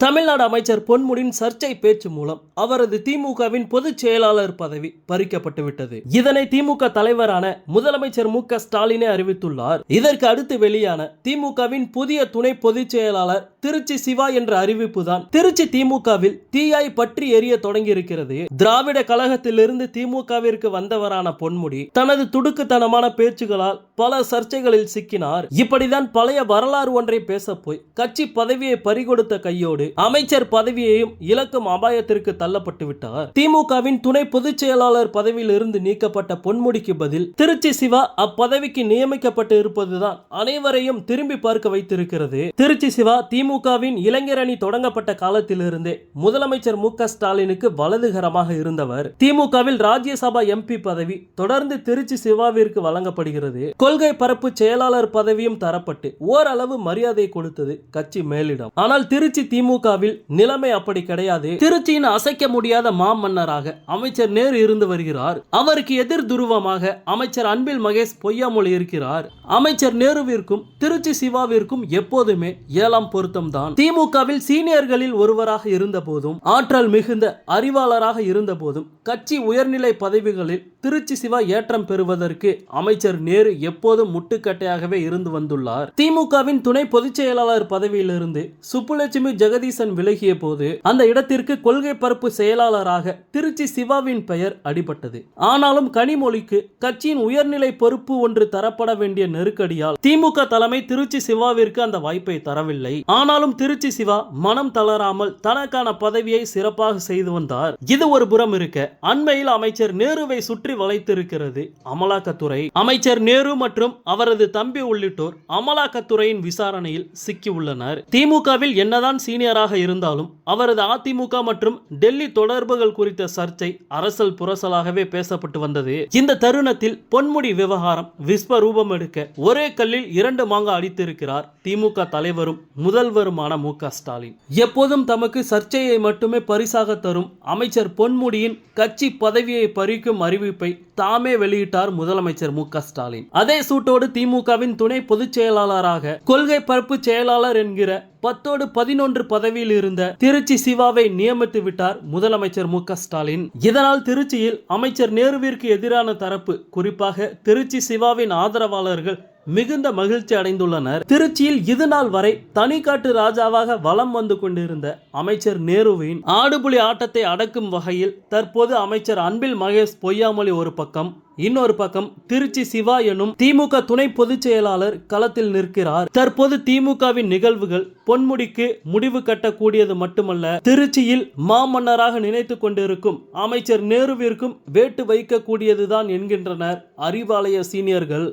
தமிழ்நாடு அமைச்சர் பொன்முடியின் சர்ச்சை பேச்சு மூலம் அவரது திமுகவின் பொதுச் செயலாளர் பதவி பறிக்கப்பட்டு விட்டது. இதனை திமுக தலைவரான முதலமைச்சர் மு.க. ஸ்டாலினே அறிவித்துள்ளார். இதற்கு அடுத்து வெளியான திமுகவின் புதிய துணை பொதுச் செயலாளர் திருச்சி சிவா என்ற அறிவிப்பு தான் திருச்சி திமுகவில் தீயாய் பற்றி எரிய தொடங்கி இருக்கிறது. திராவிட கழகத்திலிருந்து திமுகவிற்கு வந்தவரான பொன்முடி தனது துடுக்குத்தனமான பேச்சுகளால் பல சர்ச்சைகளில் சிக்கினார். இப்படிதான் பழைய வரலாறு ஒன்றை பேச போய் கட்சி பதவியை பறிகொடுத்த கையோடு அமைச்சர் பதவியையும் இழக்கும் அபாயத்திற்கு தள்ளப்பட்டு விட்டார். திமுகவின் துணை பொதுச் செயலாளர் பதவியில் இருந்து நீக்கப்பட்ட பொன்முடிக்கு பதில் திருச்சி சிவா அப்பதவிக்கு நியமிக்கப்பட்டு இருப்பதுதான் அனைவரையும் திரும்பி பார்க்க வைத்திருக்கிறது. திருச்சி சிவா திமுகவின் இளைஞர் அணி தொடங்கப்பட்ட காலத்திலிருந்தே முதலமைச்சர் மு.க. ஸ்டாலினுக்கு வலதுகரமாக இருந்தவர். திமுகவில் ராஜ்யசபா எம்பி பதவி தொடர்ந்து திருச்சி சிவாவிற்கு வழங்கப்படுகிறது. கொள்கை பரப்பு செயலாளர் பதவியும் தரப்பட்டு ஓரளவு மரியாதை கொடுத்தது கட்சி மேலிடம். ஆனால் திருச்சி திமுகவில் நிலைமை அப்படி கிடையாது. திருச்சியின் அசைக்க முடியாத மாமன்னராக அமைச்சர் நேரு இருந்து வருகிறார். அவருக்கு எதிர் துருவமாக அமைச்சர் அன்பில் மகேஷ் பொய்யாமொழி இருக்கிறார். அமைச்சர் நேருவிற்கும் திருச்சி சிவாவிற்கும் எப்போதுமே ஏழாம் பொருத்தம் தான். திமுகவில் சீனியர்களில் ஒருவராக இருந்த போதும் ஆற்றல் மிகுந்த அறிவாளராக இருந்த போதும் கட்சி உயர்நிலை பதவிகளில் திருச்சி சிவா ஏற்றம் பெறுவதற்கு அமைச்சர் நேரு எப்போதும் முட்டுக்கட்டையாகவே இருந்து வந்துள்ளார். திமுகவின் துணை பொதுச் செயலாளர் பதவியிலிருந்து சுப்புலட்சுமி ஜெகதீசன் விலகிய போது அந்த இடத்திற்கு கொள்கை பரப்பு செயலாளராக திருச்சி சிவாவின் பெயர் அடிபட்டது. ஆனாலும் கனிமொழிக்கு கட்சியின் உயர்நிலை பொறுப்பு ஒன்று தரப்பட வேண்டிய நெருக்கடியால் திமுக தலைமை திருச்சி சிவாவிற்கு அந்த வாய்ப்பை தரவில்லை. ஆனாலும் திருச்சி சிவா மனம் தளராமல் தனக்கான பதவியை சிறப்பாக செய்து வந்தார். இது ஒரு புறம் இருக்க, அண்மையில் அமைச்சர் நேருவை சுற்றி வளைத்திருக்கிறது அமலாக்கத்துறை. அமைச்சர் நேரு மற்றும் அவரது தம்பி உள்ளிட்டோர் அமலாக்கத்துறையின் விசாரணையில் சிக்கி உள்ளனர். திமுகவில் என்னதான் சீனியராக இருந்தாலும் அவரது அதிமுக மற்றும் டெல்லி தொடர்புகள் குறித்த சர்ச்சை அரசல் புரசலாகவே பேசப்பட்டு வந்தது. இந்த தருணத்தில் பொன்முடி விவகாரம் விஸ்வரூபம் எடுக்க ஒரே கல்லில் இரண்டு மாங்காய் அடித்திருக்கிறார் திமுக தலைவரும் முதல்வருமான மு.க. ஸ்டாலின். எப்போதும் தமக்கு சர்ச்சையை மட்டுமே பரிசாக தரும் அமைச்சர் பொன்முடியின் கட்சி பதவியை பறிக்கும் அறிவிப்பை தாமே வெளியிட்டார் முதலமைச்சர் மு.க. ஸ்டாலின். அதே சூட்டோடு திமுகவின் துணை பொதுச் செயலாளராக கொள்கை பரப்பு செயலாளர் என்கிற 10-11 பதவியில் இருந்த திருச்சி சிவாவை நியமித்து விட்டார் முதலமைச்சர் மு.க. ஸ்டாலின். இதனால் திருச்சியில் அமைச்சர் நேருவிற்கு எதிரான தரப்பு, குறிப்பாக திருச்சி சிவாவின் ஆதரவாளர்கள் மிகுந்த மகிழ்ச்சி அடைந்துள்ளனர். திருச்சியில் இது நாள் வரை தனிக்காட்டு ராஜாவாக வலம் வந்து கொண்டிருந்த அமைச்சர் நேருவின் ஆடுபுலி ஆட்டத்தை அடக்கும் வகையில் தற்போது அமைச்சர் அன்பில் மகேஷ் பொய்யாமொழி ஒரு பக்கம், இன்னொரு பக்கம் திருச்சி சிவா எனும் திமுக துணை பொதுச் செயலாளர் களத்தில் நிற்கிறார். தற்போது திமுகவின் நிகழ்வுகள் பொன்முடிக்கு முடிவு கட்டக்கூடியது மட்டுமல்ல, திருச்சியில் மாமன்னராக நினைத்துக் கொண்டிருக்கும் அமைச்சர் நேருவிற்கும் வேட்டு வைக்கக்கூடியதுதான் என்கின்றனர் அறிவாலய சீனியர்கள்.